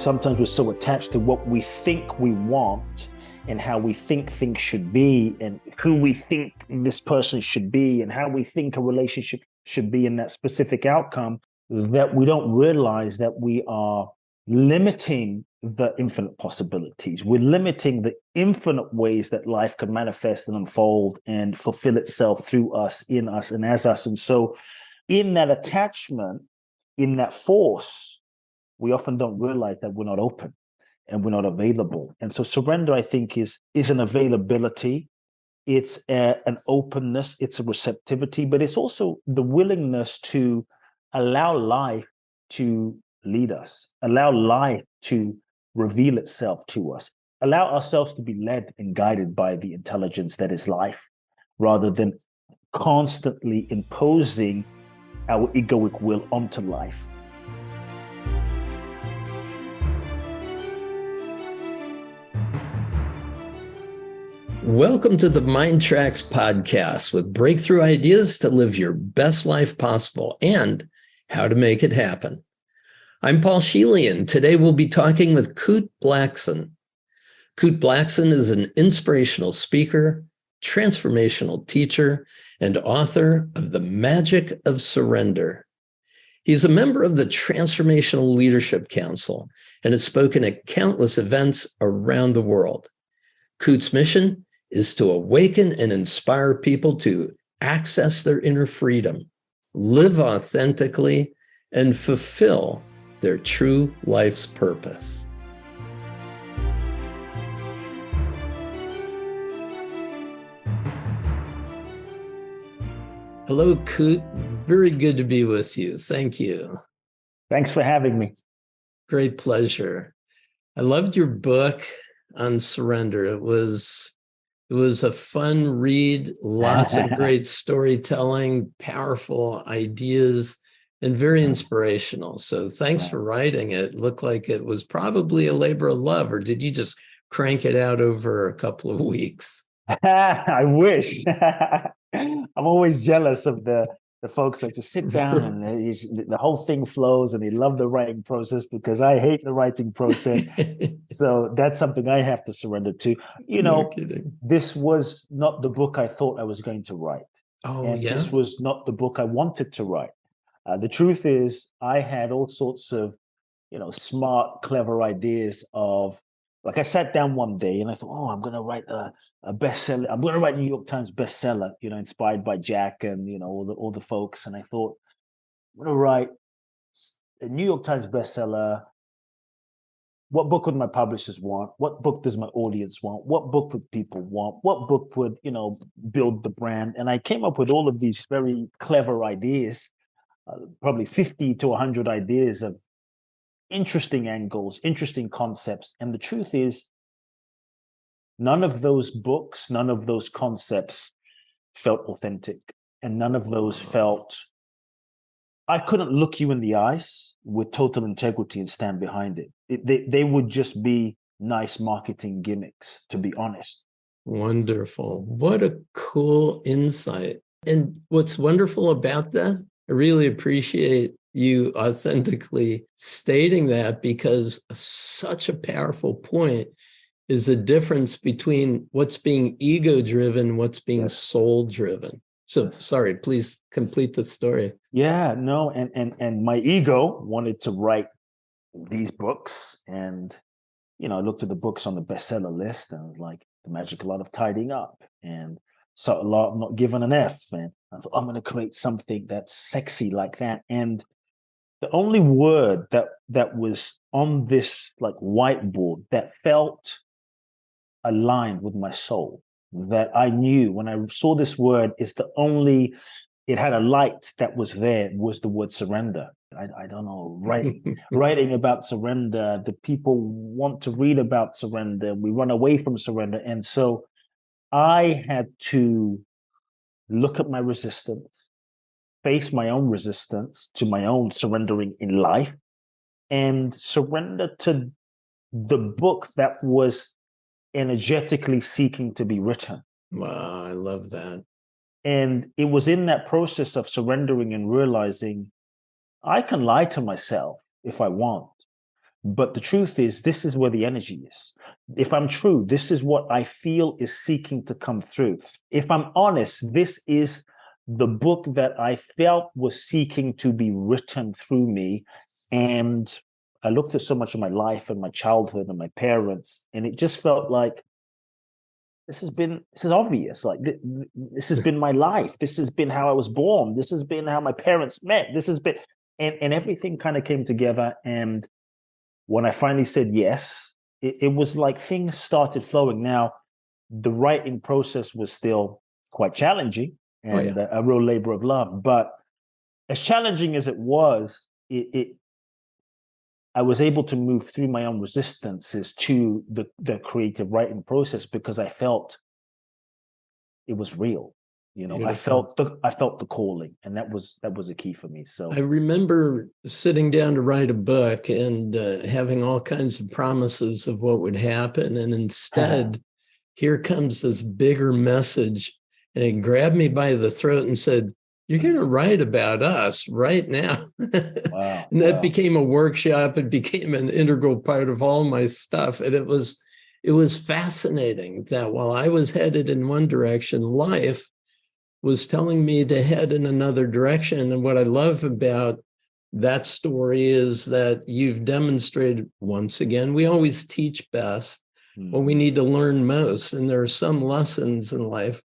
sometimes we're so attached to what we think we want and how we think things should be and who we think this person should be and how we think a relationship should be in that specific outcome, that we don't realize that we are limiting the infinite possibilities. We're limiting the infinite ways that life can manifest and unfold and fulfill itself through us, in us, and as us. And so in that attachment, in that force, we often don't realize that we're not open and we're not available. And so surrender, I think, is an availability. It's an openness. It's a receptivity, but it's also the willingness to allow life to lead us, allow life to reveal itself to us, allow ourselves to be led and guided by the intelligence that is life, rather than constantly imposing our egoic will onto life. Welcome to the MINDTRX podcast with breakthrough ideas to live your best life possible and how to make it happen. I'm Scheele, and today we'll be talking with Kute Blackson. Kute Blackson is an inspirational speaker, transformational teacher, and author of The Magic of Surrender. He's a member of the Transformational Leadership Council and has spoken at countless events around the world. Kute's mission is to awaken and inspire people to access their inner freedom, live authentically, and fulfill their true life's purpose. Hello, Kute. Very good to be with you. Thank you. Thanks for having me. Great pleasure. I loved your book on surrender. It was a fun read, lots of great storytelling, powerful ideas, and very inspirational. So thanks for writing it. It looked like it was probably a labor of love, or did you just crank it out over a couple of weeks? I wish. I'm always jealous of the folks that just sit down and the whole thing flows and they love the writing process, because I hate the writing process. So that's something I have to surrender to. No kidding. This was not the book I thought I was going to write. This was not the book I wanted to write. The truth is, I had all sorts of, smart, clever ideas of, like, I sat down one day and I thought, I'm going to write a bestseller. I'm going to write a New York Times bestseller, inspired by Jack and, all the folks. And I thought, I'm going to write a New York Times bestseller. What book would my publishers want? What book does my audience want? What book would people want? What book would, build the brand? And I came up with all of these very clever ideas, probably 50 to 100 ideas of interesting angles, interesting concepts. And the truth is, none of those books, none of those concepts felt authentic. And none of those felt, I couldn't look you in the eyes with total integrity and stand behind it. They would just be nice marketing gimmicks, to be honest. Wonderful. What a cool insight. And what's wonderful about that, I really appreciate you authentically stating that, because such a powerful point is the difference between what's being ego-driven, what's being soul-driven. So, sorry, please complete the story. Yeah, no, and my ego wanted to write these books, and I looked at the books on the bestseller list, and I was like, The Magical Art of Tidying Up, and Subtle Art of Not Giving an F, and I thought, I'm going to create something that's sexy like that. And the only word that was on this like whiteboard that felt aligned with my soul, that I knew when I saw this word, it had a light that was there, was the word surrender. I don't know, writing about surrender, the people want to read about surrender, we run away from surrender. And so I had to look at my resistance, face my own resistance to my own surrendering in life, and surrender to the book that was energetically seeking to be written. Wow, I love that. And it was in that process of surrendering and realizing I can lie to myself if I want. But the truth is, this is where the energy is. If I'm true, this is what I feel is seeking to come through. If I'm honest, this is the book that I felt was seeking to be written through me. And I looked at so much of my life and my childhood and my parents, and it just felt like this is obvious. Like this has been my life. This has been how I was born. This has been how my parents met. This has been, and everything kind of came together. And when I finally said yes, it was like things started flowing. Now, the writing process was still quite challenging and a real labor of love. But as challenging as it was, I was able to move through my own resistances to the creative writing process because I felt it was real. You know, Beautiful. I felt the calling, and that was a key for me. So I remember sitting down to write a book and having all kinds of promises of what would happen, and instead, here comes this bigger message, and it grabbed me by the throat and said, "You're going to write about us right now." Wow! And that became a workshop. It became an integral part of all my stuff, and it was fascinating that while I was headed in one direction, life was telling me to head in another direction. And what I love about that story is that you've demonstrated, once again, we always teach best what we need to learn most. And there are some lessons in life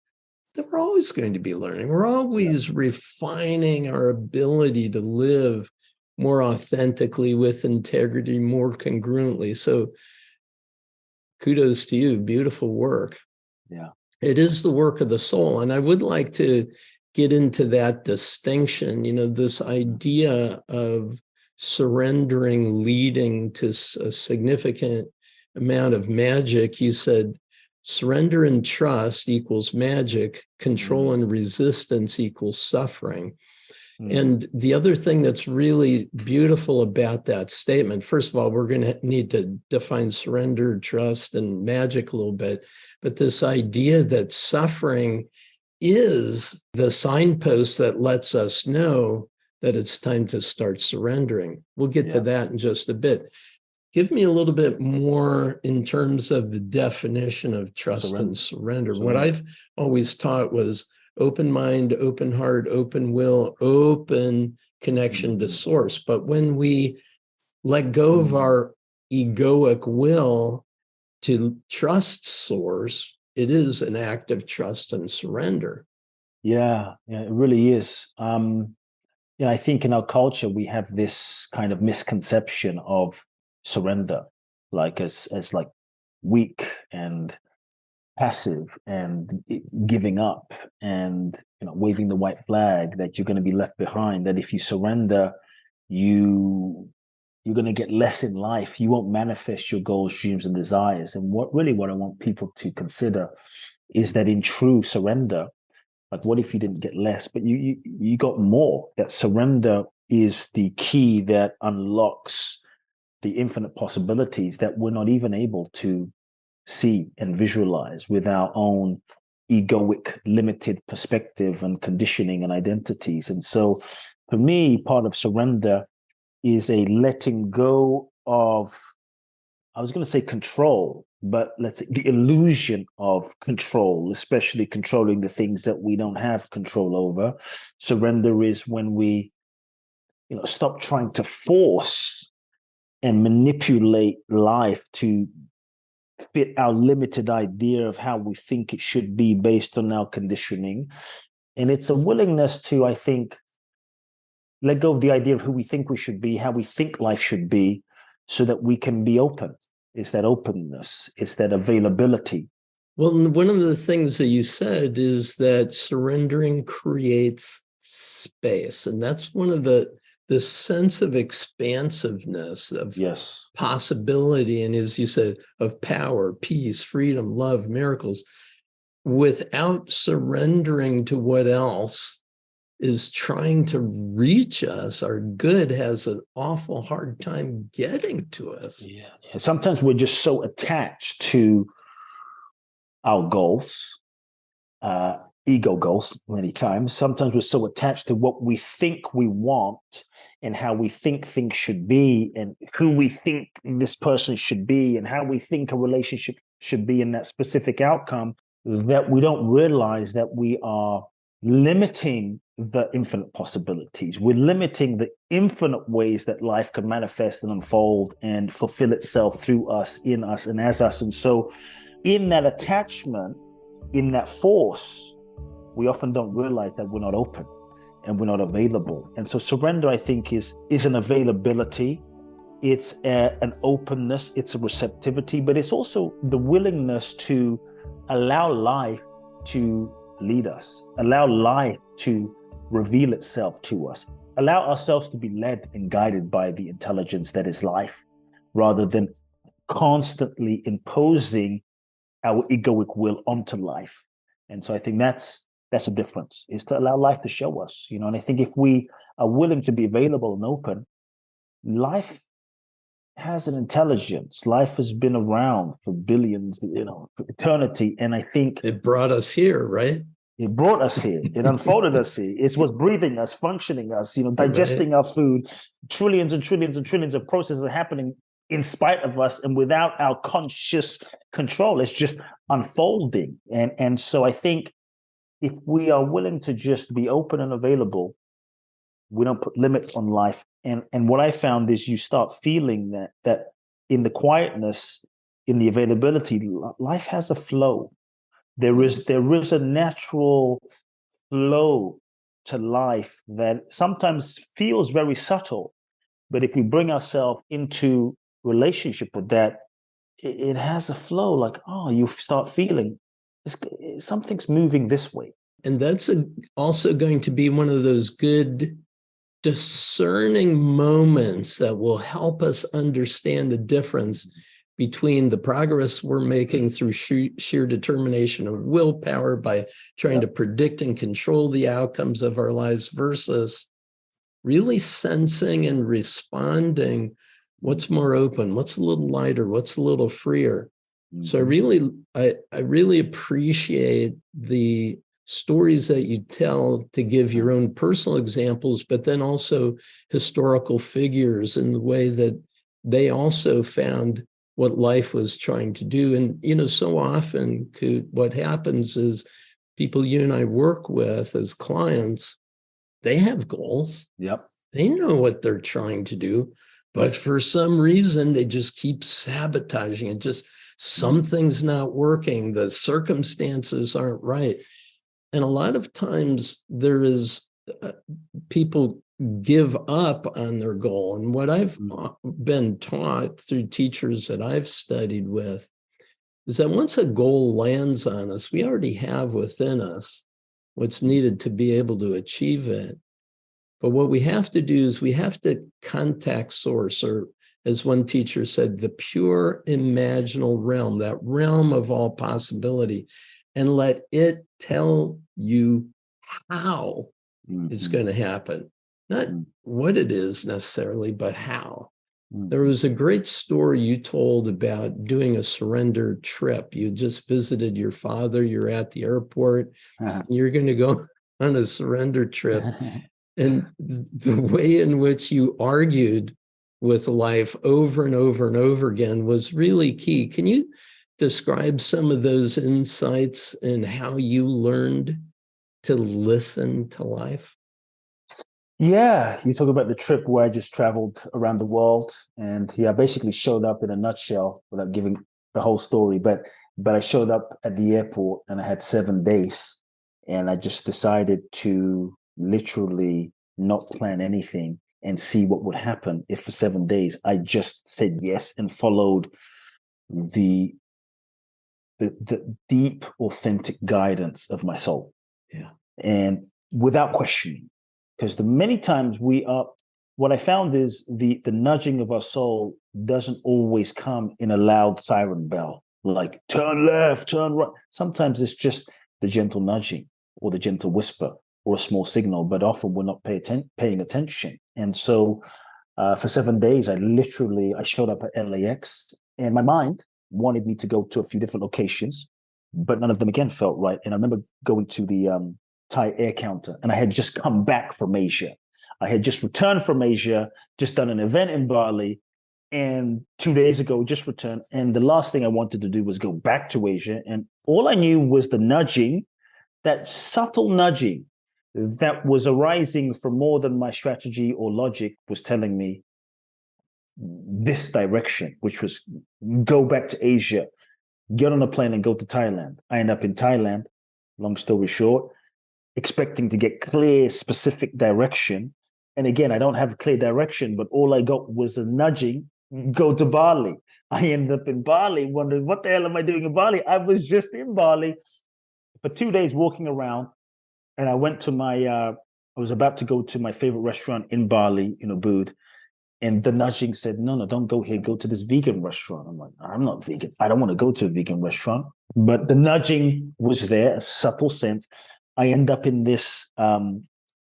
that we're always going to be learning. We're always refining our ability to live more authentically, with integrity, more congruently. So kudos to you. Beautiful work. Yeah. It is the work of the soul. And I would like to get into that distinction, this idea of surrendering leading to a significant amount of magic. You said surrender and trust equals magic, control and resistance equals suffering. And the other thing that's really beautiful about that statement, first of all, we're going to need to define surrender, trust, and magic a little bit. But this idea that suffering is the signpost that lets us know that it's time to start surrendering. We'll get to that in just a bit. Give me a little bit more in terms of the definition of trust and surrender. What I've always taught was open mind, open heart, open will, open connection to source. But when we let go of our egoic will to trust source, it is an act of trust and surrender. Yeah, it really is. I think in our culture, we have this kind of misconception of surrender, like as like weak and passive and giving up and waving the white flag, that you're going to be left behind, that if you surrender, you're going to get less in life, you won't manifest your goals, dreams, and desires. And what I want people to consider is that in true surrender, like, what if you didn't get less, but you got more? That surrender is the key that unlocks the infinite possibilities that we're not even able to see and visualize with our own egoic, limited perspective and conditioning and identities. And so for me, part of surrender is a letting go of, I was going to say control, but let's say the illusion of control, especially controlling the things that we don't have control over. Surrender is when we, stop trying to force and manipulate life to fit our limited idea of how we think it should be based on our conditioning. And it's a willingness to, I think, let go of the idea of who we think we should be, how we think life should be, so that we can be open. It's that openness. It's that availability. Well, one of the things that you said is that surrendering creates space. And that's one of the sense of expansiveness, of possibility, and as you said, of power, peace, freedom, love, miracles, without surrendering to what else is trying to reach us. Our good has an awful hard time getting to us. Yeah. Sometimes we're just so attached to our goals ego goals many times. Sometimes we're so attached to what we think we want and how we think things should be and who we think this person should be and how we think a relationship should be in that specific outcome, that we don't realize that we are limiting the infinite possibilities. We're limiting the infinite ways that life can manifest and unfold and fulfill itself through us, in us, and as us. And so in that attachment, in that force, we often don't realize that we're not open and we're not available. And so surrender, I think, is an availability. It's an openness. It's a receptivity, but it's also the willingness to allow life to lead us, allow life to reveal itself to us, allow ourselves to be led and guided by the intelligence that is life, rather than constantly imposing our egoic will onto life. And so I think that's a difference, is to allow life to show us, and I think if we are willing to be available and open, life has an intelligence. Life has been around for billions, for eternity. And I think it brought us here, right? It brought us here. It unfolded us here. It's what's breathing us, functioning us, digesting our food. Trillions and trillions and trillions of processes are happening in spite of us and without our conscious control. It's just unfolding. And so I think if we are willing to just be open and available, we don't put limits on life. And what I found is you start feeling that in the quietness, in the availability, life has a flow. There is a natural flow to life that sometimes feels very subtle, but if we bring ourselves into relationship with that, it has a flow. Like, you start feeling something's moving this way. And that's also going to be one of those good discerning moments that will help us understand the difference between the progress we're making through sheer determination of willpower by trying to predict and control the outcomes of our lives versus really sensing and responding what's more open, what's a little lighter, what's a little freer. Mm-hmm. So I really appreciate the stories that you tell to give your own personal examples, but then also historical figures in the way that they also found what life was trying to do. And, so often, what happens is people you and I work with as clients, they have goals. Yep. They know what they're trying to do, but for some reason, they just keep sabotaging it. Just something's not working. The circumstances aren't right. And a lot of times there is people give up on their goal. And what I've been taught through teachers that I've studied with is that once a goal lands on us, we already have within us what's needed to be able to achieve it. But what we have to do is we have to contact source, or as one teacher said, the pure imaginal realm, that realm of all possibility, and let it tell you how it's going to happen. Not what it is necessarily, but how. There was a great story you told about doing a surrender trip. You just visited your father, you're at the airport, you're going to go on a surrender trip. And the way in which you argued with life over and over and over again was really key. Can you describe some of those insights and how you learned to listen to life? Yeah, you talk about the trip where I just traveled around the world, and I basically showed up in a nutshell without giving the whole story. But I showed up at the airport and I had 7 days, and I just decided to literally not plan anything and see what would happen if for 7 days I just said yes and followed the deep, authentic guidance of my soul. Yeah. And without questioning. Because the many times what I found is the nudging of our soul doesn't always come in a loud siren bell, like turn left, turn right. Sometimes it's just the gentle nudging or the gentle whisper or a small signal, but often we're not paying attention. And so for 7 days, I showed up at LAX, and my mind wanted me to go to a few different locations. but none of them again felt right. And I remember going to the Thai air counter, and I had just come back from Asia. I had just returned from Asia, just done an event in Bali, and 2 days ago just returned. And the last thing I wanted to do was go back to Asia. And all I knew was the nudging, that subtle nudging that was arising from more than my strategy or logic was telling me this direction, which was go back to Asia, get on a plane and go to Thailand. I end up in Thailand, long story short, expecting to get clear, specific direction. And again, I don't have a clear direction, but all I got was a nudging, go to Bali. I ended up in Bali wondering, what the hell am I doing in Bali? I was just in Bali for 2 days walking around. And I went to I was about to go to my favorite restaurant in Bali, Ubud. And the nudging said, no, don't go here. Go to this vegan restaurant. I'm like, I'm not vegan. I don't want to go to a vegan restaurant. But the nudging was there, a subtle sense. I end up in this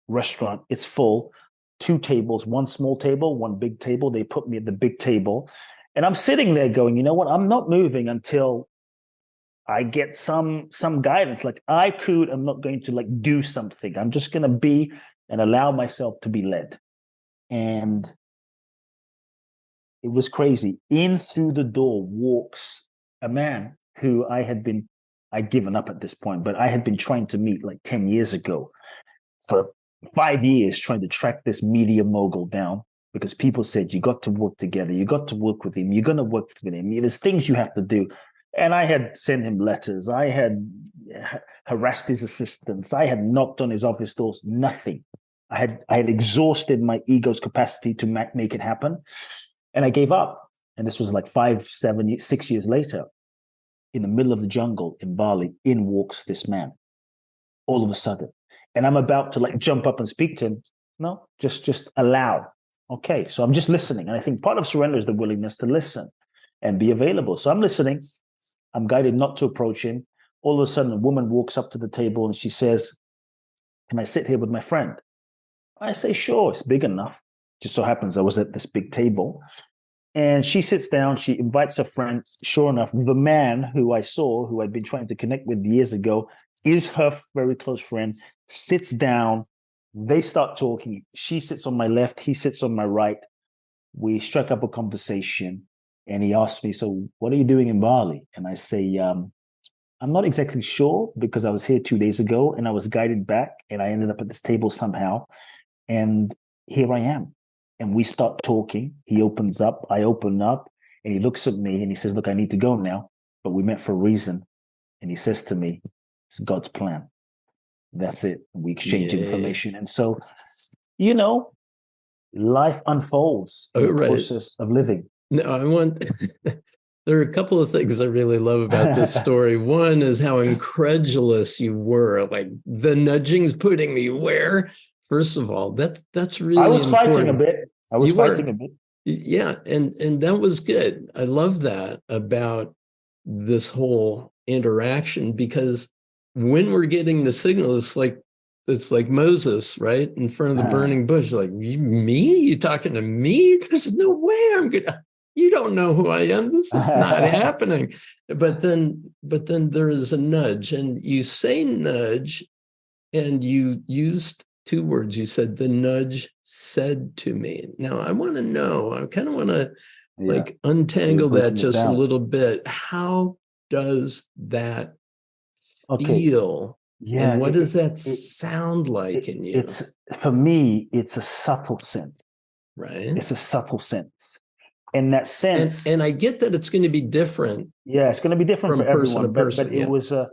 restaurant. It's full, 2 tables, 1 small table, 1 big table. They put me at the big table. And I'm sitting there going, you know what? I'm not moving until I get some guidance. Like I'm not going to do something. I'm just going to be and allow myself to be led. And it was crazy. In through the door walks a man who I'd given up at this point, but I had been trying to meet 10 years ago for 5 years, trying to track this media mogul down because people said, you got to work together. You got to work with him. You're going to work with him. There's things you have to do. And I had sent him letters. I had harassed his assistants. I had knocked on his office doors. Nothing. I had exhausted my ego's capacity to make it happen. And I gave up. And this was 5, 7, 6 years later. In the middle of the jungle in Bali, in walks this man. All of a sudden. And I'm about to jump up and speak to him. No, just allow. Okay, so I'm just listening. And I think part of surrender is the willingness to listen and be available. So I'm listening. I'm guided not to approach him. All of a sudden, a woman walks up to the table and she says, can I sit here with my friend? I say, sure, it's big enough. Just so happens I was at this big table. And she sits down, she invites a friend. Sure enough, the man who I saw, who I'd been trying to connect with years ago, is her very close friend, sits down. They start talking. She sits on my left, he sits on my right. We struck up a conversation. And he asked me, so what are you doing in Bali? And I say, I'm not exactly sure because I was here 2 days ago and I was guided back and I ended up at this table somehow. And here I am. And we start talking. He opens up, I open up, and he looks at me and he says, look, I need to go now, but we met for a reason. And he says to me, it's God's plan. That's it. We exchange information. And so, life unfolds in the process of living. No, there are a couple of things I really love about this story. One is how incredulous you were. The nudging's putting me where? First of all, that's really important. I was fighting a bit. Yeah, and that was good. I love that about this whole interaction because when we're getting the signal, it's like Moses, right? In front of the burning bush, me? You talking to me? There's no way I'm gonna. You don't know who I am. This is not happening. But then there is a nudge, and you say nudge, and you used 2 words. You said the nudge said to me. Now I want to know. I kind of want to untangle that just a little bit. How does that feel? Yeah. And what does that sound like in you? It's for me. It's a subtle sense. Right. It's a subtle sense. In that sense, and I get that it's going to be different. Yeah, it's going to be different for everyone. Person, but it was a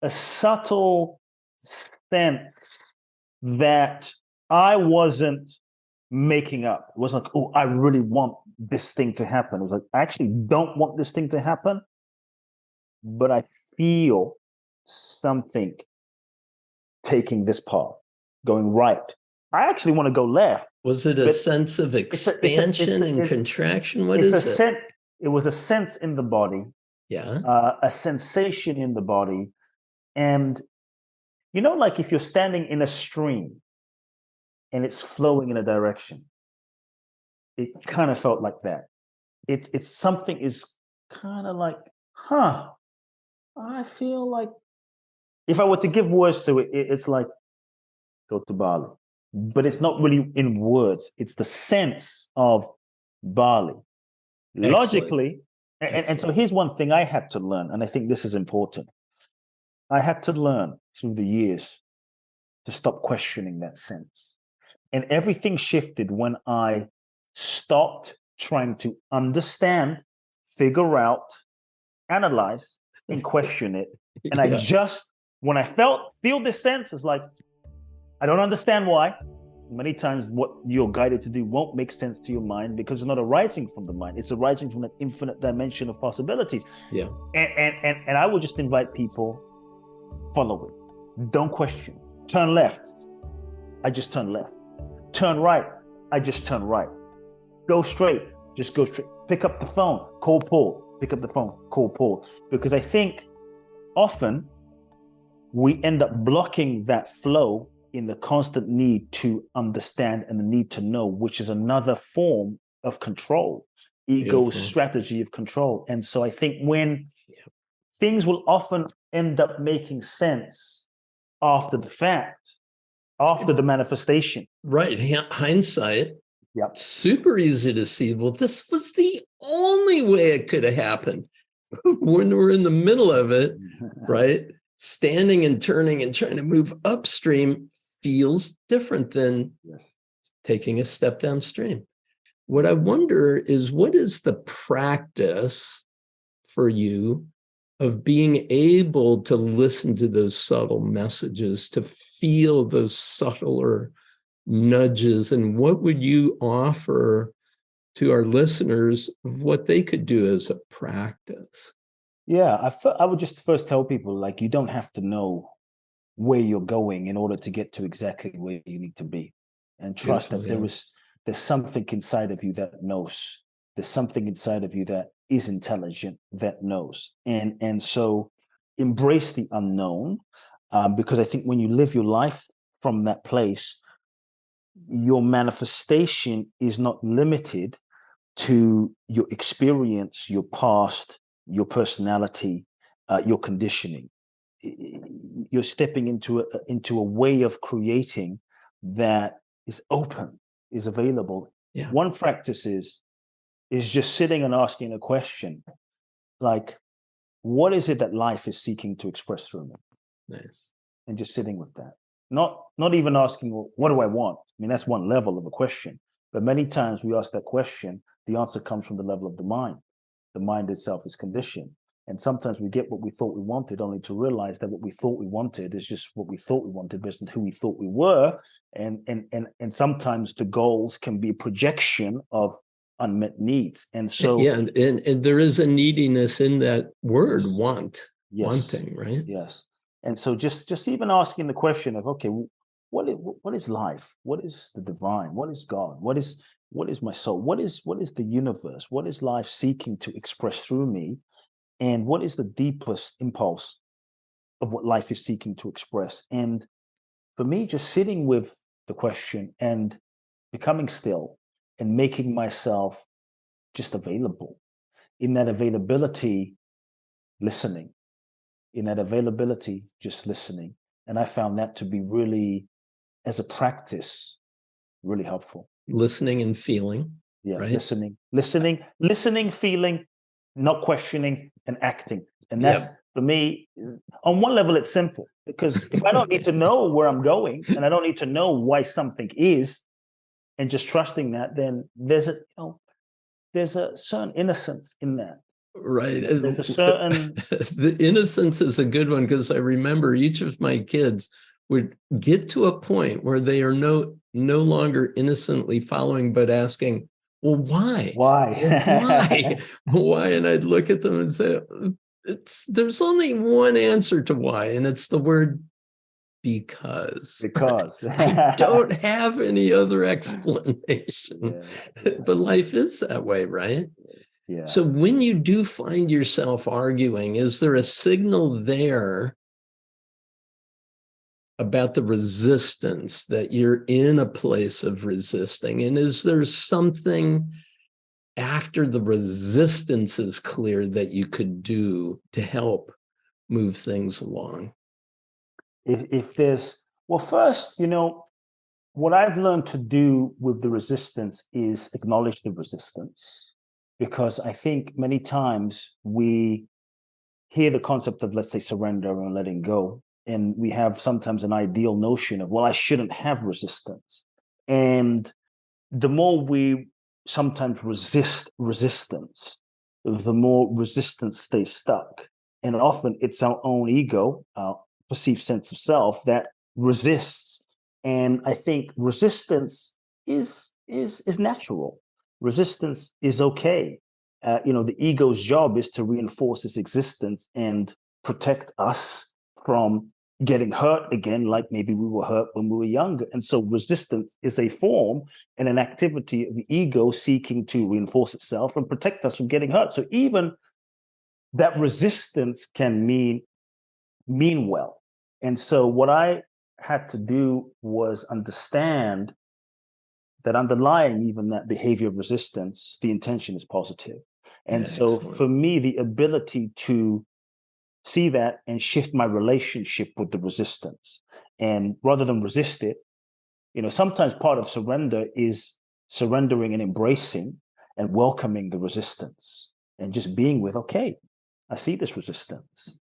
subtle sense that I wasn't making up. It wasn't oh, I really want this thing to happen. It was I actually don't want this thing to happen, but I feel something taking this path, going right. I actually want to go left. Was it a sense of expansion and contraction? What is it? It was a sense in the body. Yeah. A sensation in the body. And, like if you're standing in a stream and it's flowing in a direction, it kind of felt like that. It's something is kind of like, I feel like if I were to give words to it, it's like go to Bali. But it's not really in words. It's the sense of Bali. Excellent. Logically, and so here's one thing I had to learn, and I think this is important. I had to learn through the years to stop questioning that sense. And everything shifted when I stopped trying to understand, figure out, analyze, and question it. And I just, when I feel this sense, it's like, I don't understand why. Many times what you're guided to do won't make sense to your mind because it's not arising from the mind. It's arising from that infinite dimension of possibilities. Yeah. And I would just invite people, follow it. Don't question. Turn left. I just turn left. Turn right. I just turn right. Go straight. Just go straight. Pick up the phone. Call Paul. Pick up the phone. Call Paul. Because I think often we end up blocking that flow in the constant need to understand and the need to know, which is another form of control, ego's strategy of control. And so I think when things will often end up making sense after the fact, after the manifestation. Right. Hindsight. Yep. Super easy to see. Well, this was the only way it could have happened. When we're in the middle of it, right? Standing and turning and trying to move upstream feels different than taking a step downstream. What I wonder is, what is the practice for you of being able to listen to those subtle messages, to feel those subtler nudges, and what would you offer to our listeners of what they could do as a practice? Yeah, I would just first tell people, like, you don't have to know where you're going in order to get to exactly where you need to be, and trust that there's something inside of you that knows. There's something inside of you that is intelligent, that knows, and so embrace the unknown, because I think when you live your life from that place, your manifestation is not limited to your experience, your past, your personality, your conditioning. You're stepping into a way of creating that is open, is available. Yeah. One practice is just sitting and asking a question, like, what is it that life is seeking to express through me? Nice. And just sitting with that. Not even asking, well, what do I want? I mean, that's one level of a question. But many times we ask that question, the answer comes from the level of the mind. The mind itself is conditioned. And sometimes we get what we thought we wanted, only to realize that what we thought we wanted is just what we thought we wanted versus who we thought we were. And sometimes the goals can be a projection of unmet needs. And so and there is a neediness in that word, want. Wanting, right? Yes. And so just even asking the question of, okay, what is life? What is the divine? What is God? What is my soul? What is the universe? What is life seeking to express through me? And what is the deepest impulse of what life is seeking to express? And for me, just sitting with the question and becoming still and making myself just available. In that availability, listening. In that availability, just listening. And I found that to be really, as a practice, really helpful. Listening and feeling. Yeah, right? listening, feeling, not questioning, and acting. And that's, for me, on one level, it's simple. Because if I don't need to know where I'm going, and I don't need to know why something is, and just trusting that, then there's a certain innocence in that. Right. There's a certain... The innocence is a good one, because I remember each of my kids would get to a point where they are no longer innocently following, but asking, well, why? Why? Why? And I'd look at them and say, there's only one answer to why, and it's the word because. I don't have any other explanation. But life is that way, right? Yeah. So when you do find yourself arguing, is there a signal there about the resistance, that you're in a place of resisting? And is there something after the resistance is clear that you could do to help move things along? If there's, well, first, what I've learned to do with the resistance is acknowledge the resistance, because I think many times we hear the concept of, let's say, surrender and letting go, and we have sometimes an ideal notion of, well, I shouldn't have resistance. And the more we sometimes resist resistance, the more resistance stays stuck. And often it's our own ego, our perceived sense of self, that resists. And I think resistance is natural. Resistance is okay. The ego's job is to reinforce its existence and protect us from getting hurt again, like maybe we were hurt when we were younger. And so resistance is a form and an activity of the ego seeking to reinforce itself and protect us from getting hurt. So even that resistance can mean well. And so what I had to do was understand that underlying even that behavior of resistance, the intention is positive. And so for me, the ability to see that and shift my relationship with the resistance, and rather than resist it, sometimes part of surrender is surrendering and embracing and welcoming the resistance and just being with, okay, I see this resistance.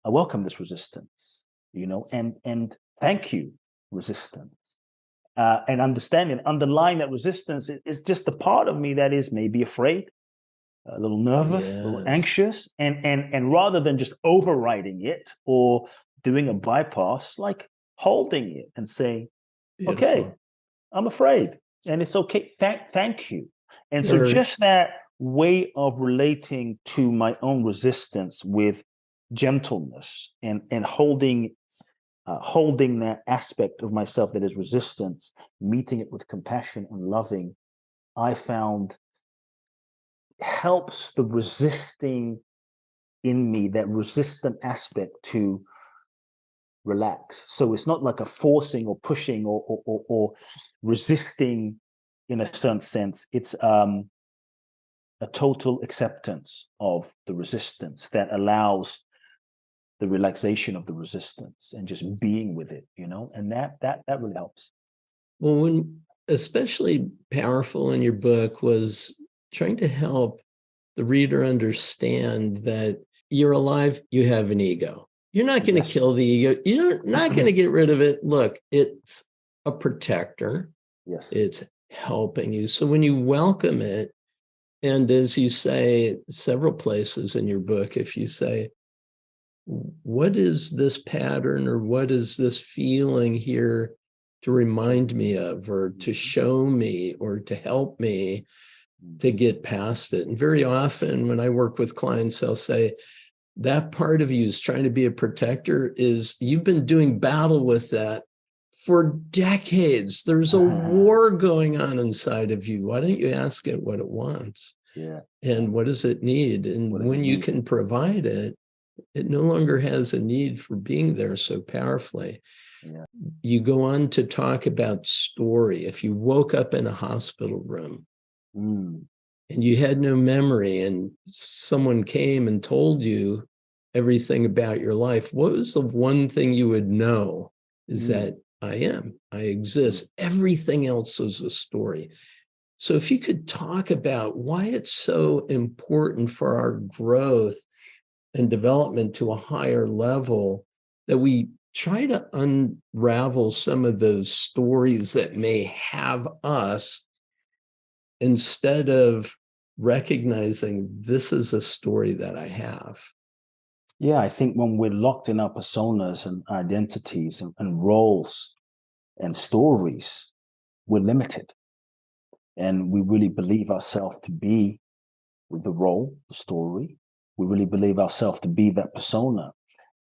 I welcome this resistance, and thank you, resistance. And understanding, underlying that resistance is just the part of me that is maybe afraid, a little nervous, a little anxious, and rather than just overriding it or doing a bypass, like holding it and saying, beautiful. Okay, I'm afraid, and it's okay. Thank you. And so just that way of relating to my own resistance with gentleness and holding that aspect of myself that is resistance, meeting it with compassion and loving, I found helps the resisting in me, that resistant aspect, to relax. So it's not like a forcing or pushing or resisting in a certain sense. It's a total acceptance of the resistance that allows the relaxation of the resistance and just being with it, and that really helps. Well, when especially powerful in your book was trying to help the reader understand that you're alive, you have an ego. You're not going to kill the ego. You're not going to get rid of it. Look, it's a protector. Yes. It's helping you. So when you welcome it, and as you say several places in your book, if you say, what is this pattern or what is this feeling here to remind me of, or to show me, or to help me to get past it? And very often when I work with clients, I'll say, that part of you is trying to be a protector, is you've been doing battle with that for decades. There's a war going on inside of you. Why don't you ask it what it wants? Yeah. And what does it need? And when you can provide it, it no longer has a need for being there so powerfully. Yeah. You go on to talk about story. If you woke up in a hospital room and you had no memory and someone came and told you everything about your life, what was the one thing you would know? Is that I exist. Everything else is a story. So if you could talk about why it's so important for our growth and development to a higher level, that we try to unravel some of those stories that may have us, instead of recognizing this is a story that I have. Yeah, I think when we're locked in our personas and identities and roles and stories, we're limited. And we really believe ourselves to be with the role, the story. We really believe ourselves to be that persona.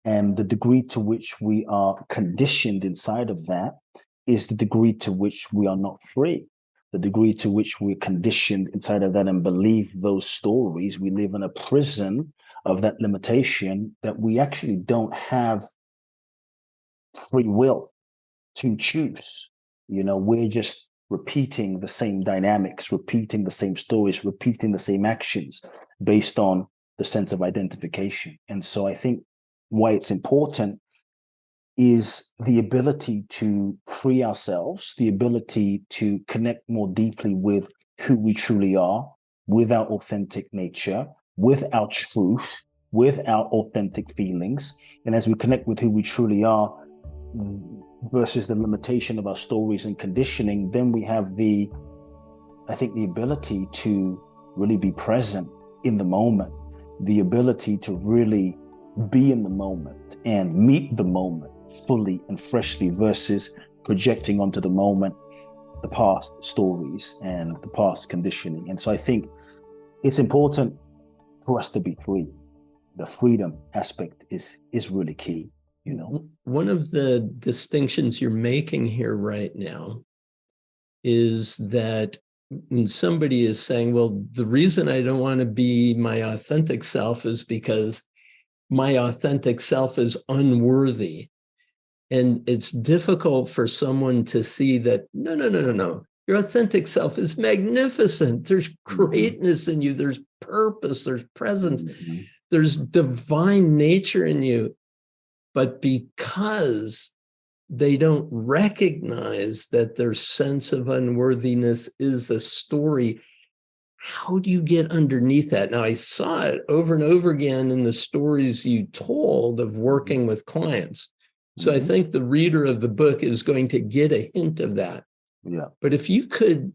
And the degree to which we are conditioned inside of that is the degree to which we are not free. The degree to which we're conditioned inside of that and believe those stories, we live in a prison of that limitation, that we actually don't have free will to choose. We're just repeating the same dynamics, repeating the same stories, repeating the same actions based on the sense of identification. And so I think why it's important is the ability to free ourselves, the ability to connect more deeply with who we truly are, with our authentic nature, with our truth, with our authentic feelings. And as we connect with who we truly are versus the limitation of our stories and conditioning, then we have the ability to really be present in the moment, the ability to really be in the moment and meet the moment fully and freshly versus projecting onto the moment the past stories and the past conditioning. And so I think it's important for us to be free. The freedom aspect is really key, you know. One of the distinctions you're making here right now is that when somebody is saying, well, the reason I don't want to be my authentic self is because my authentic self is unworthy. And it's difficult for someone to see that, no. Your authentic self is magnificent. There's greatness in you. There's purpose. There's presence. There's divine nature in you. But because they don't recognize that their sense of unworthiness is a story, how do you get underneath that? Now, I saw it over and over again in the stories you told of working with clients. So I think the reader of the book is going to get a hint of that. Yeah. But if you could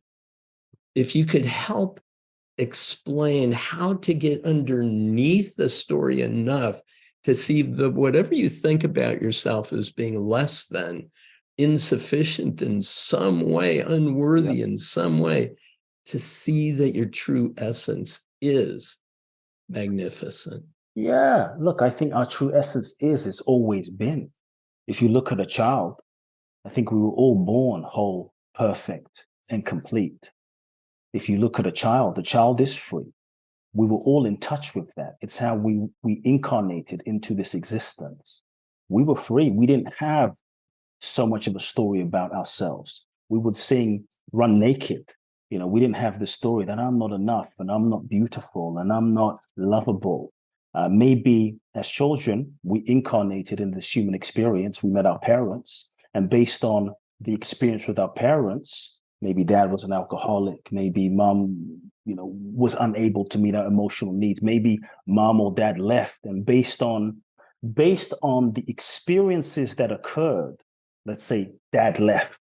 help explain how to get underneath the story enough to see whatever you think about yourself as being less than, insufficient in some way, unworthy in some way, to see that your true essence is magnificent. Yeah. Look, I think our true essence it's always been. If you look at a child, I think we were all born whole, perfect, and complete. If you look at a child, the child is free. We were all in touch with that. It's how we incarnated into this existence. We were free. We didn't have so much of a story about ourselves. We would sing, run naked. You know, we didn't have the story that I'm not enough and I'm not beautiful and I'm not lovable. Maybe as children, we incarnated in this human experience. We met our parents, and based on the experience with our parents, maybe dad was an alcoholic, maybe mom, was unable to meet our emotional needs. Maybe mom or dad left, and based on the experiences that occurred, let's say dad left.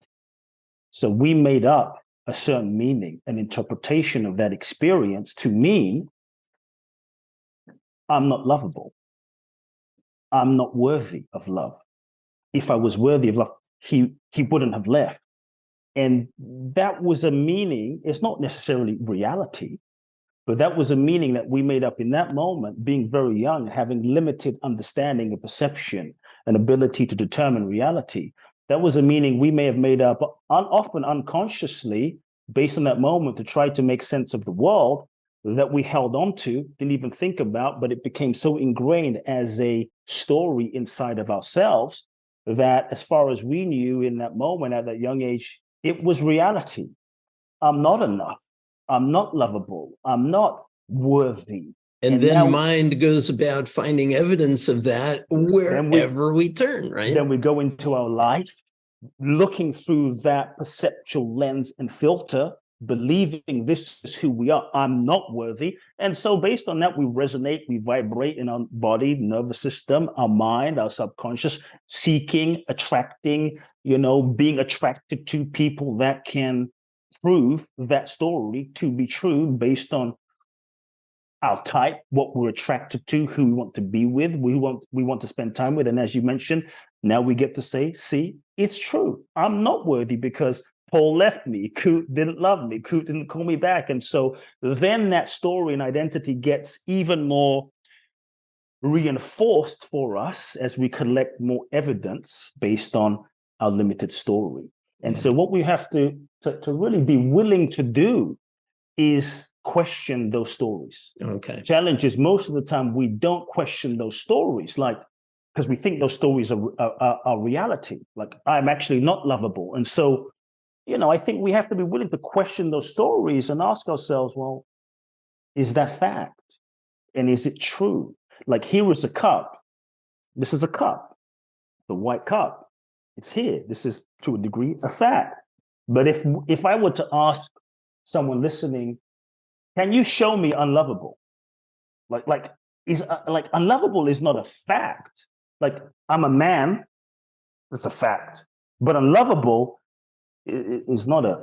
So we made up a certain meaning, an interpretation of that experience to mean I'm not lovable. I'm not worthy of love. If I was worthy of love, he wouldn't have left. And that was a meaning. It's not necessarily reality, but that was a meaning that we made up in that moment, being very young, having limited understanding of perception and ability to determine reality. That was a meaning we may have made up often unconsciously based on that moment to try to make sense of the world that we held on to, didn't even think about, but it became so ingrained as a story inside of ourselves that as far as we knew in that moment at that young age, it was reality. I'm not enough. I'm not lovable. I'm not worthy. And then now, mind goes about finding evidence of that wherever we turn, right? Then we go into our life, looking through that perceptual lens and filter, believing this is who we are. I'm not worthy. And so based on that, we resonate, we vibrate in our body, nervous system, our mind, our subconscious, seeking, attracting, being attracted to people that can prove that story to be true based on our type, what we're attracted to, who we want to be with, we want to spend time with. And as you mentioned, now we get to say, see, it's true. I'm not worthy because Paul left me. Kute didn't love me. Kute didn't call me back. And so then that story and identity gets even more reinforced for us as we collect more evidence based on our limited story. And so what we have to really be willing to do is question those stories. Okay. The challenge is most of the time we don't question those stories, because we think those stories are reality. Like, I'm actually not lovable. And so, I think we have to be willing to question those stories and ask ourselves, well, is that fact? And is it true? Like, here is a cup. This is a cup, the white cup. It's here. This is, to a degree, a fact. But if I were to ask someone listening, can you show me unlovable? Like unlovable is not a fact. Like, I'm a man, it's a fact. But unlovable is not a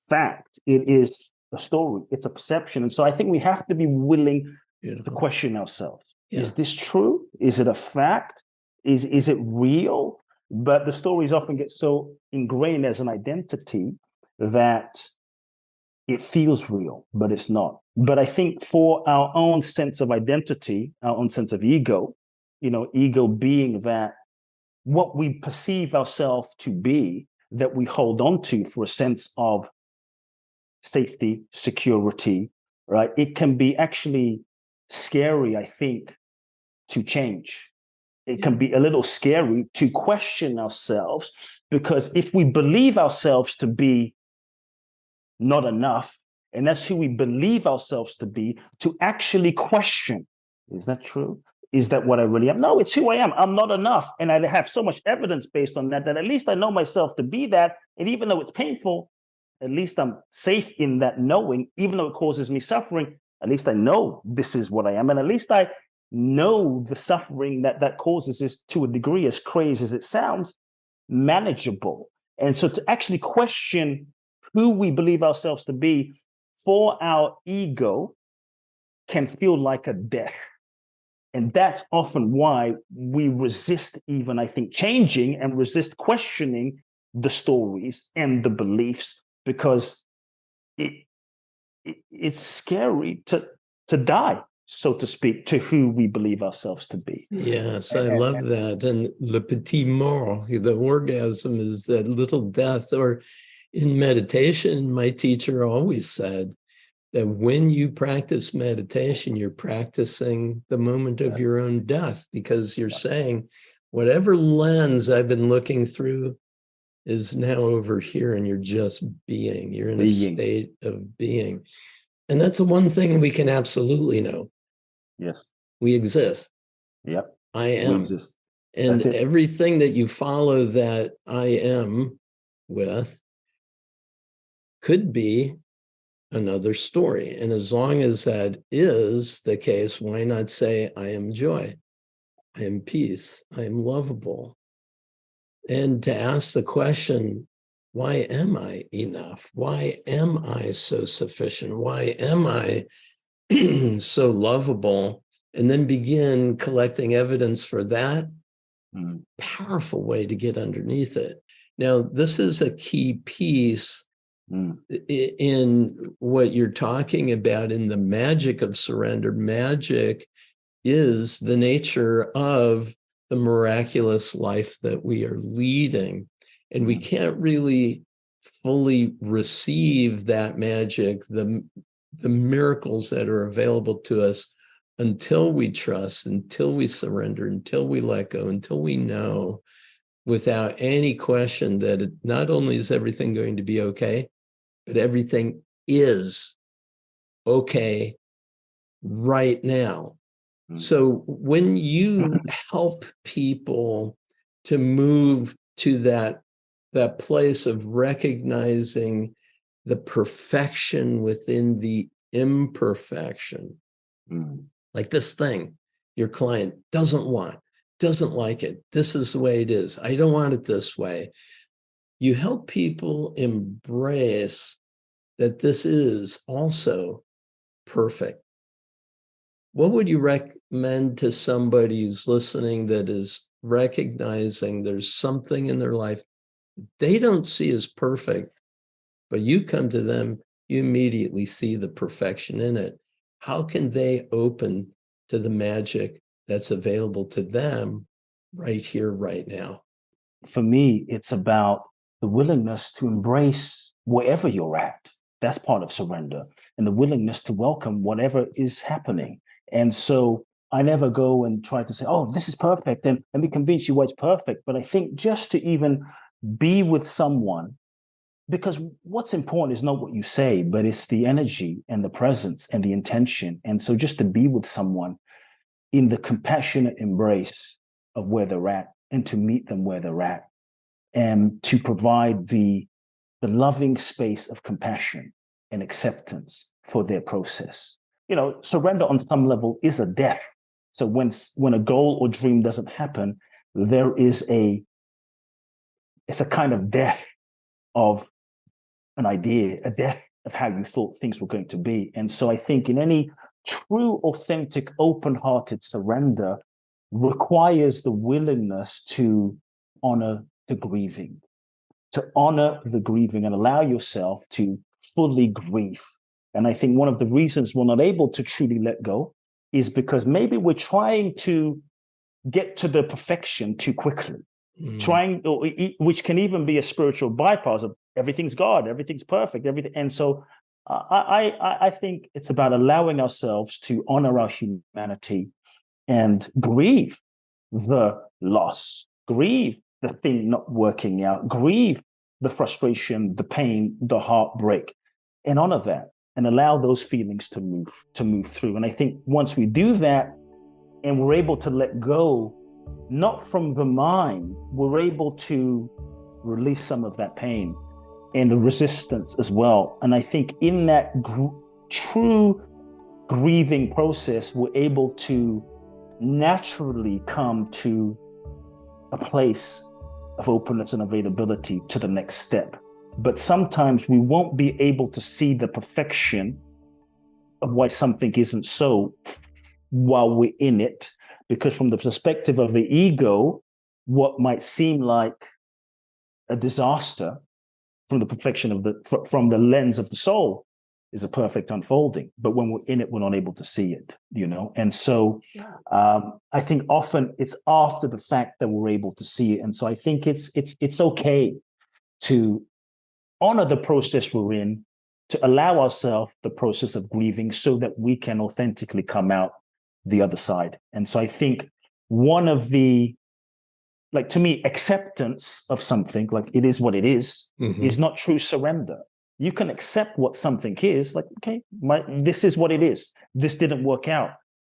fact. It is a story. It's a perception. And so I think we have to be willing to question ourselves. Yeah. Is this true? Is it a fact? Is it real? But the stories often get so ingrained as an identity that it feels real, but it's not. But I think for our own sense of identity, our own sense of ego, ego being that what we perceive ourselves to be, that we hold on to for a sense of safety, security, right? It can be actually scary, I think, to change. It can be a little scary to question ourselves, because if we believe ourselves to be not enough, and that's who we believe ourselves to be, to actually question, is that true? Is that what I really am? No, it's who I am. I'm not enough. And I have so much evidence based on that, that at least I know myself to be that. And even though it's painful, at least I'm safe in that knowing, even though it causes me suffering, at least I know this is what I am. And at least I know the suffering that causes is, to a degree, as crazy as it sounds, manageable. And so to actually question who we believe ourselves to be for our ego can feel like a death. And that's often why we resist even, I think, changing and resist questioning the stories and the beliefs, because it's scary to die, so to speak, to who we believe ourselves to be. Yes, I love that. And le petit mort, the orgasm, is that little death. Or in meditation, my teacher always said that when you practice meditation, you're practicing the moment of your own death, because you're saying, whatever lens I've been looking through is now over here, and you're just being. You're in a state of being. And that's the one thing we can absolutely know. Yes. We exist. Yep. I am. We exist. And everything that you follow that I am with could be another story. And as long as that is the case, why not say, I am joy, I am peace, I am lovable? And to ask the question, why am I enough? Why am I so sufficient? Why am I so lovable? And then begin collecting evidence for that. Powerful way to get underneath it. Now, this is a key piece in what you're talking about in the magic of surrender. Magic is the nature of the miraculous life that we are leading. And we can't really fully receive that magic, the miracles that are available to us, until we trust, until we surrender, until we let go, until we know without any question that it not only is everything going to be okay, but everything is okay right now. So when you help people to move to that place of recognizing the perfection within the imperfection, like this thing your client doesn't want, doesn't like it, this is the way it is, I don't want it this way. You help people embrace that this is also perfect. What would you recommend to somebody who's listening that is recognizing there's something in their life they don't see as perfect, but you come to them, you immediately see the perfection in it? How can they open to the magic that's available to them right here, right now? For me, it's about the willingness to embrace wherever you're at. That's part of surrender, and the willingness to welcome whatever is happening. And so I never go and try to say, oh, this is perfect, and let me convince you why it's perfect. But I think just to even be with someone, because what's important is not what you say, but it's the energy and the presence and the intention. And so just to be with someone in the compassionate embrace of where they're at and to meet them where they're at, and to provide the loving space of compassion and acceptance for their process. Surrender on some level is a death. So when a goal or dream doesn't happen, there is it's a kind of death of an idea, a death of how you thought things were going to be. And so I think in any true, authentic, open-hearted surrender requires the willingness to honor the grieving, and allow yourself to fully grieve. And I think one of the reasons we're not able to truly let go is because maybe we're trying to get to the perfection too quickly, which can even be a spiritual bypass of everything's God, everything's perfect, everything. And so I think it's about allowing ourselves to honor our humanity and grieve the loss, grieve the thing not working out, grieve the frustration, the pain, the heartbreak, and honor that and allow those feelings to move through. And I think once we do that and we're able to let go, not from the mind, we're able to release some of that pain and the resistance as well. And I think in that true grieving process, we're able to naturally come to a place of openness and availability to the next step. But sometimes we won't be able to see the perfection of why something isn't so while we're in it, because from the perspective of the ego, what might seem like a disaster from the lens of the soul is a perfect unfolding. But when we're in it, we're not able to see it, And so I think often it's after the fact that we're able to see it. And so I think it's okay to honor the process we're in, to allow ourselves the process of grieving so that we can authentically come out the other side. And so I think one of the, to me, acceptance of something, it is what it is not true surrender. You can accept what something is, okay, this is what it is. This didn't work out.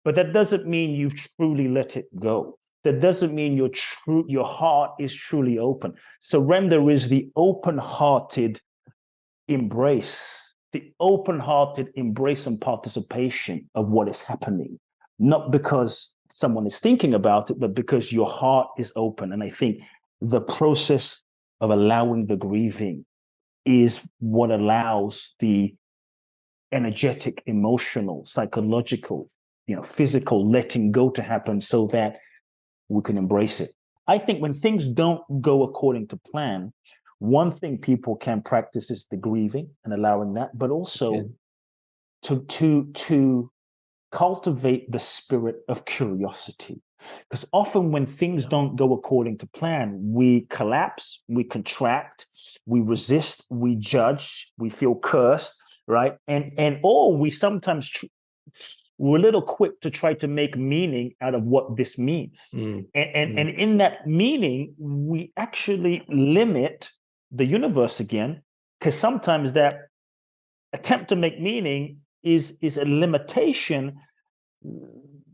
But that doesn't mean you've truly let it go. That doesn't mean your heart is truly open. Surrender is the open-hearted embrace, and participation of what is happening. Not because someone is thinking about it, but because your heart is open. And I think the process of allowing the grieving is what allows the energetic, emotional, psychological, physical letting go to happen so that we can embrace it. I think when things don't go according to plan, one thing people can practice is the grieving and allowing that, but also to cultivate the spirit of curiosity. Because often when things don't go according to plan, we collapse, we contract, we resist, we judge, we feel cursed, right? Or we sometimes we're a little quick to try to make meaning out of what this means. And in that meaning, we actually limit the universe again, because sometimes that attempt to make meaning is a limitation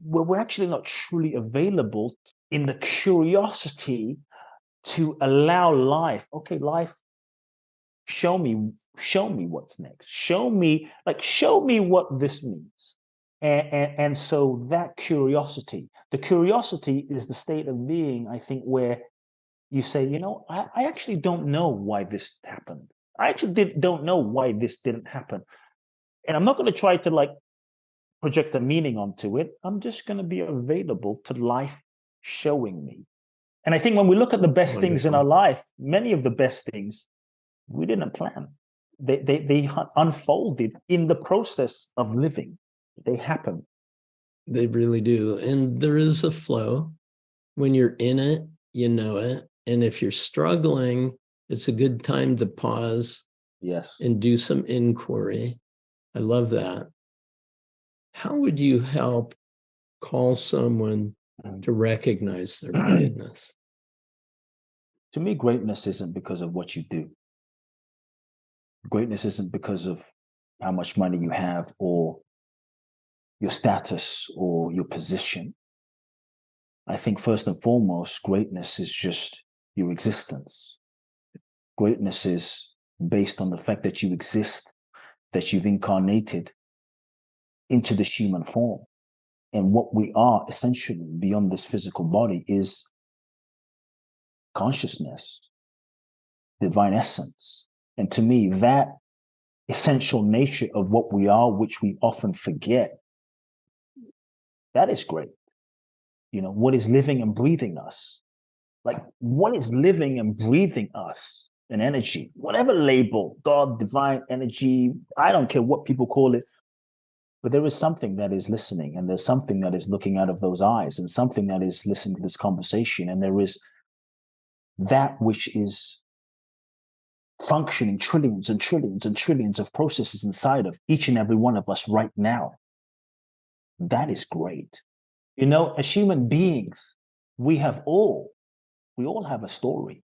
where we're actually not truly available in the curiosity to allow life. Okay, life, show me what's next. Show me what this means. And so that curiosity, the curiosity is the state of being, I think, where you say, I actually don't know why this happened. I actually don't know why this didn't happen. And I'm not going to try to project a meaning onto it. I'm just going to be available to life showing me. And I think when we look at the best things in our life, many of the best things we didn't plan. They unfolded in the process of living. They happen. They really do. And there is a flow. When you're in it, you know it. And if you're struggling, it's a good time to pause. Yes. And do some inquiry. I love that. How would you help call someone to recognize their greatness? To me, greatness isn't because of what you do. Greatness isn't because of how much money you have or your status or your position. I think first and foremost, greatness is just your existence. Greatness is based on the fact that you exist, that you've incarnated into this human form. And what we are essentially beyond this physical body is consciousness, divine essence. And to me, that essential nature of what we are, which we often forget, that is great. You know, what is living and breathing us? Like, what is living and breathing us? An energy, whatever label, God, divine energy, I don't care what people call it, but there is something that is listening, and there's something that is looking out of those eyes, and something that is listening to this conversation, and there is that which is functioning trillions and trillions and trillions of processes inside of each and every one of us right now. That is great. You know, as human beings, we all have a story.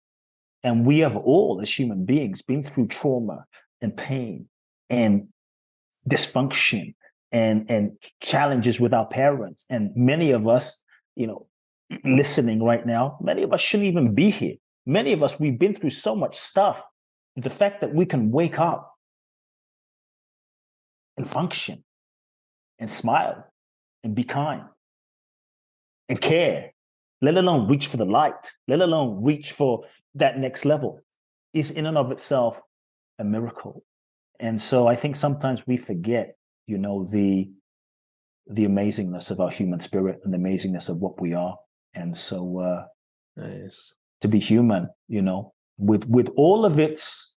And we have all, as human beings, been through trauma and pain and dysfunction and challenges with our parents. And many of us, you know, listening right now, many of us shouldn't even be here. Many of us, we've been through so much stuff. The fact that we can wake up and function and smile and be kind and care, let alone reach for the light, let alone reach for that next level, is in and of itself a miracle. And so I think sometimes we forget, you know, the amazingness of our human spirit and the amazingness of what we are. And so nice. To be human, you know, with all of its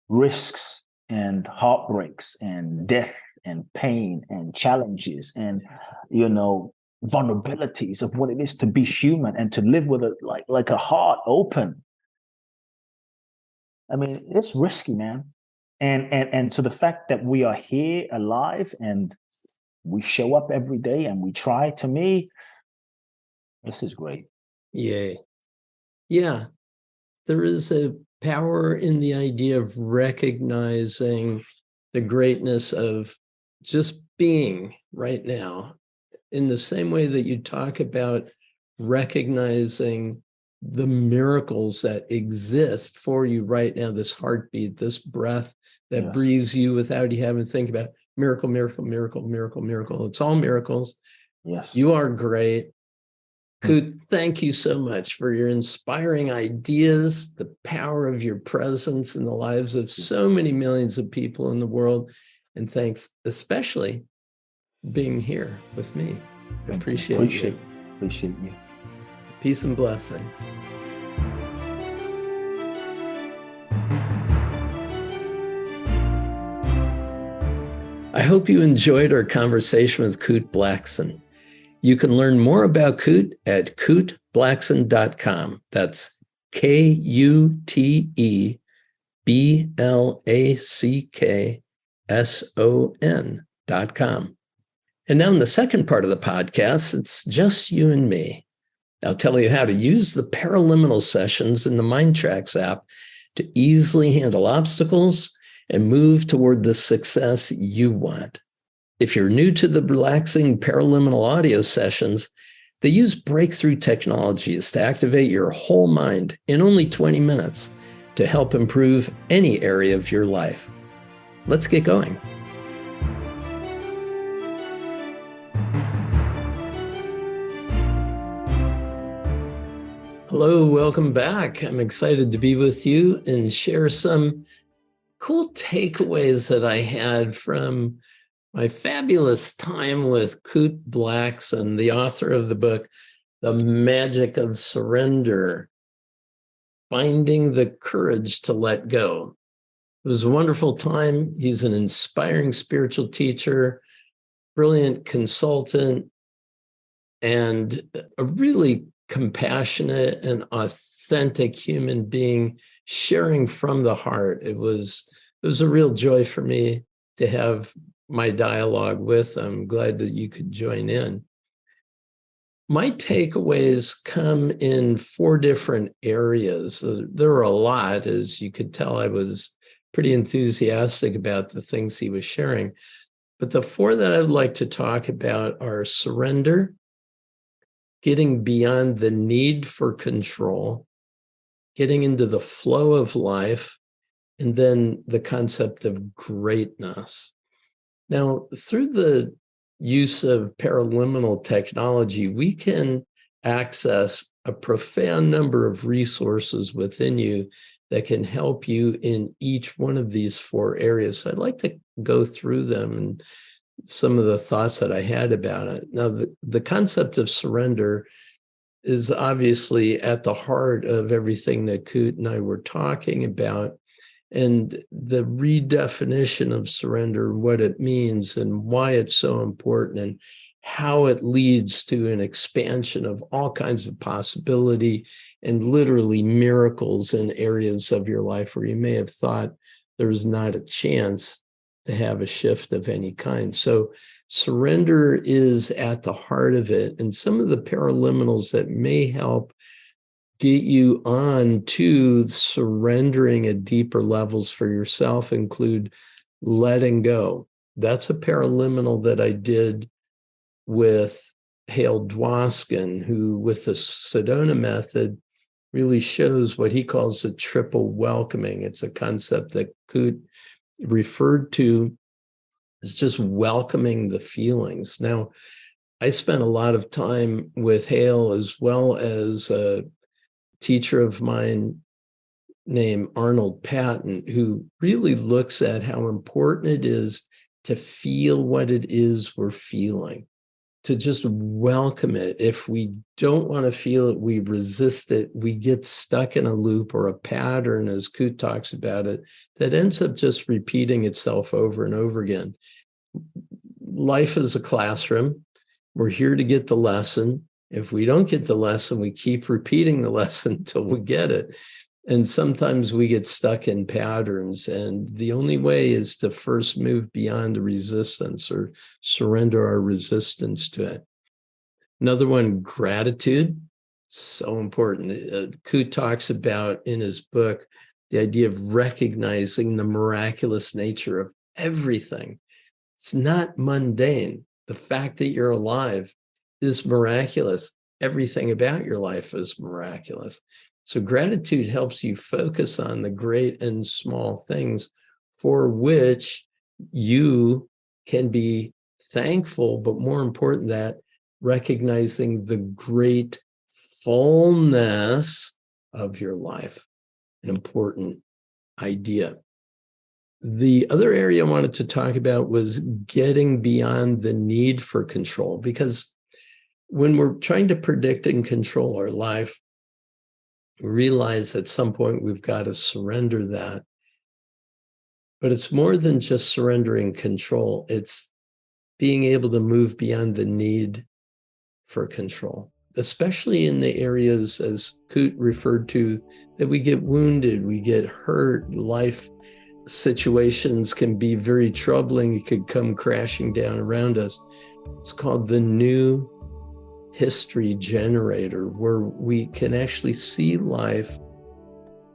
risks and heartbreaks and death and pain and challenges and, you know, vulnerabilities of what it is to be human and to live with it like a heart open. I mean, it's risky, man. And so the fact that we are here alive and we show up every day and we try, to me, this is great. Yay. Yeah. There is a power in the idea of recognizing the greatness of just being right now, in the same way that you talk about recognizing the miracles that exist for you right now, this heartbeat, this breath that breathes you without you having to think about miracle, miracle, miracle, miracle, miracle. It's all miracles. Yes. You are great. Kute, thank you so much for your inspiring ideas, the power of your presence in the lives of so many millions of people in the world. And thanks especially being here with me. I appreciate you. Appreciate you. Peace and blessings. I hope you enjoyed our conversation with Kute Blackson. You can learn more about Kute at kuteblackson.com. That's KUTEBLACKSON.com. And now in the second part of the podcast, it's just you and me. I'll tell you how to use the Paraliminal sessions in the MINDTRX app to easily handle obstacles and move toward the success you want. If you're new to the relaxing Paraliminal audio sessions, they use breakthrough technologies to activate your whole mind in only 20 minutes to help improve any area of your life. Let's get going. Hello, welcome back. I'm excited to be with you and share some cool takeaways that I had from my fabulous time with Kute Blackson, the author of the book, The Magic of Surrender, Finding the Courage to Let Go. It was a wonderful time. He's an inspiring spiritual teacher, brilliant consultant, and a really compassionate and authentic human being sharing from the heart. It was a real joy for me to have my dialogue with. I'm glad that you could join in. My takeaways come in 4 different areas. There were a lot, as you could tell. I was pretty enthusiastic about the things he was sharing. But the 4 that I'd like to talk about are surrender, getting beyond the need for control, getting into the flow of life, and then the concept of greatness. Now, through the use of paraliminal technology, we can access a profound number of resources within you that can help you in each one of these 4 areas. So I'd like to go through them and some of the thoughts that I had about it. Now, the concept of surrender is obviously at the heart of everything that Kute and I were talking about. And the redefinition of surrender, what it means and why it's so important and how it leads to an expansion of all kinds of possibility and literally miracles in areas of your life where you may have thought there was not a chance to have a shift of any kind. So surrender is at the heart of it. And some of the paraliminals that may help get you on to surrendering at deeper levels for yourself include letting go. That's a paraliminal that I did with Hale Dwoskin, who with the Sedona method really shows what he calls the triple welcoming. It's a concept that Kute referred to as just welcoming the feelings. Now, I spent a lot of time with Hale as well as a teacher of mine named Arnold Patton, who really looks at how important it is to feel what it is we're feeling, to just welcome it. If we don't want to feel it, we resist it, we get stuck in a loop or a pattern, as Kute talks about it, that ends up just repeating itself over and over again. Life is a classroom. We're here to get the lesson. If we don't get the lesson, we keep repeating the lesson until we get it. And sometimes we get stuck in patterns. And the only way is to first move beyond the resistance or surrender our resistance to it. Another one, gratitude. So important. Kute talks about in his book the idea of recognizing the miraculous nature of everything. It's not mundane. The fact that you're alive is miraculous. Everything about your life is miraculous. So gratitude helps you focus on the great and small things for which you can be thankful, but more important that recognizing the great fullness of your life, an important idea. The other area I wanted to talk about was getting beyond the need for control, because when we're trying to predict and control our life, we realize at some point we've got to surrender that. But it's more than just surrendering control. It's being able to move beyond the need for control, especially in the areas, as Kute referred to, that we get wounded, we get hurt, life situations can be very troubling. It could come crashing down around us. It's called the new history generator, where we can actually see life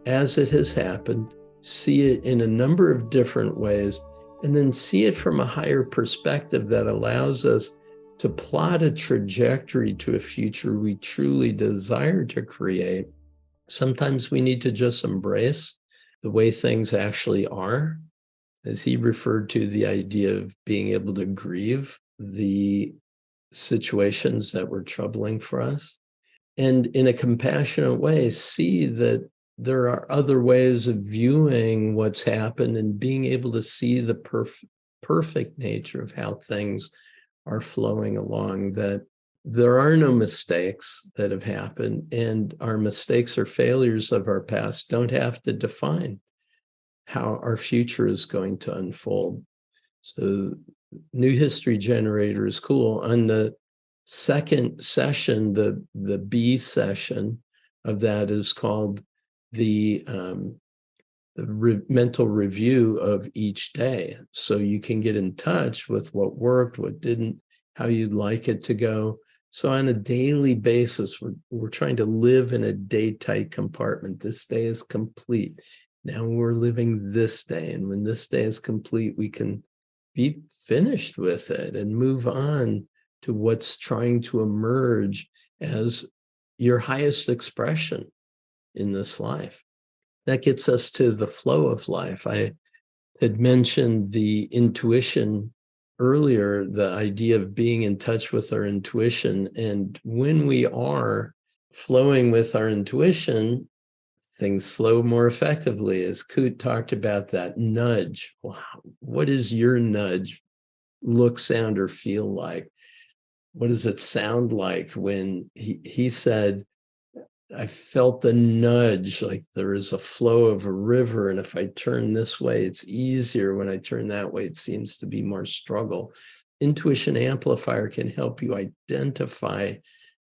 as it has happened, see it in a number of different ways, and then see it from a higher perspective that allows us to plot a trajectory to a future we truly desire to create. Sometimes we need to just embrace the way things actually are, as he referred to the idea of being able to grieve the situations that were troubling for us, and in a compassionate way, see that there are other ways of viewing what's happened and being able to see the perfect nature of how things are flowing along, that there are no mistakes that have happened, and our mistakes or failures of our past don't have to define how our future is going to unfold. So new history generator is cool. On the second session, the B session of that is called the mental review of each day. So you can get in touch with what worked, what didn't, how you'd like it to go. So on a daily basis, we're trying to live in a day-tight compartment. This day is complete. Now we're living this day. And when this day is complete, we can be finished with it and move on to what's trying to emerge as your highest expression in this life. That gets us to the flow of life. I had mentioned the intuition earlier, the idea of being in touch with our intuition. And when we are flowing with our intuition, things flow more effectively. As Kute talked about that nudge. Wow. What does your nudge look, sound, or feel like? What does it sound like when he said, I felt the nudge, like there is a flow of a river, and if I turn this way, it's easier. When I turn that way, it seems to be more struggle. Intuition Amplifier can help you identify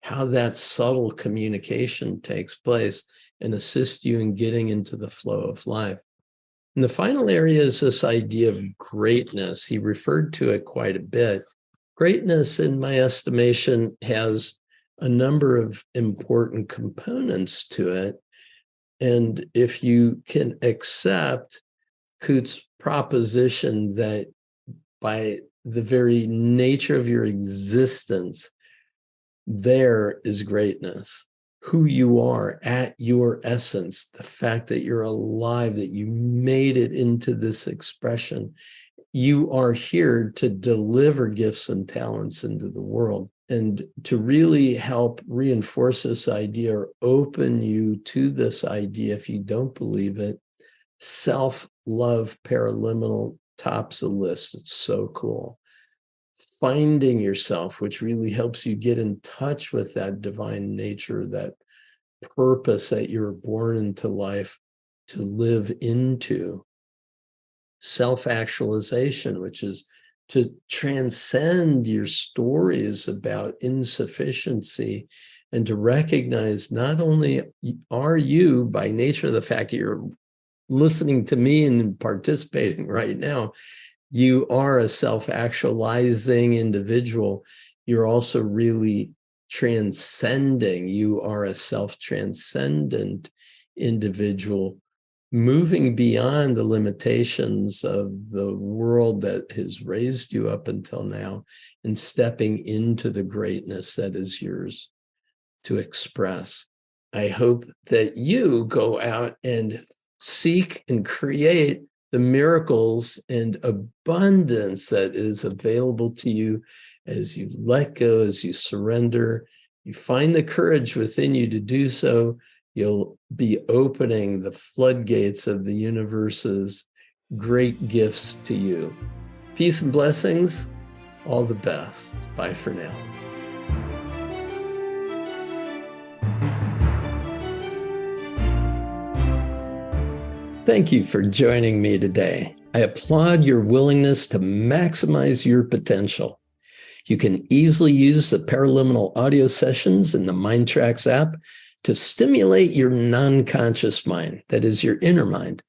how that subtle communication takes place and assist you in getting into the flow of life. And the final area is this idea of greatness. He referred to it quite a bit. Greatness, in my estimation, has a number of important components to it. And if you can accept Kute's proposition that by the very nature of your existence, there is greatness, who you are at your essence, the fact that you're alive, that you made it into this expression. You are here to deliver gifts and talents into the world. And to really help reinforce this idea or open you to this idea, if you don't believe it, self-love Paraliminal tops the list. It's so cool. Finding yourself, which really helps you get in touch with that divine nature, that purpose that you're born into life to live into. Self-actualization, which is to transcend your stories about insufficiency and to recognize not only are you, by nature of the fact that you're listening to me and participating right now, you are a self-actualizing individual. You're also really transcending. You are a self-transcendent individual, moving beyond the limitations of the world that has raised you up until now and stepping into the greatness that is yours to express. I hope that you go out and seek and create the miracles and abundance that is available to you as you let go, as you surrender. You find the courage within you to do so. You'll be opening the floodgates of the universe's great gifts to you. Peace and blessings. All the best. Bye for now. Thank you for joining me today. I applaud your willingness to maximize your potential. You can easily use the Paraliminal audio sessions in the MINDTRX app to stimulate your non-conscious mind, that is your inner mind,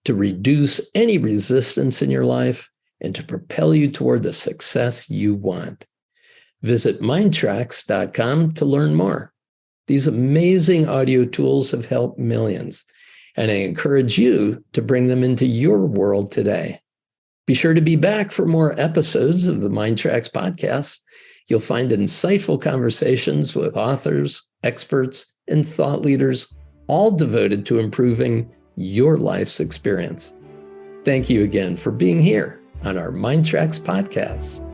to reduce any resistance in your life and to propel you toward the success you want. Visit MINDTRX.com to learn more. These amazing audio tools have helped millions, and I encourage you to bring them into your world today. Be sure to be back for more episodes of the MINDTRX podcast. You'll find insightful conversations with authors, experts, and thought leaders, all devoted to improving your life's experience. Thank you again for being here on our MINDTRX podcast.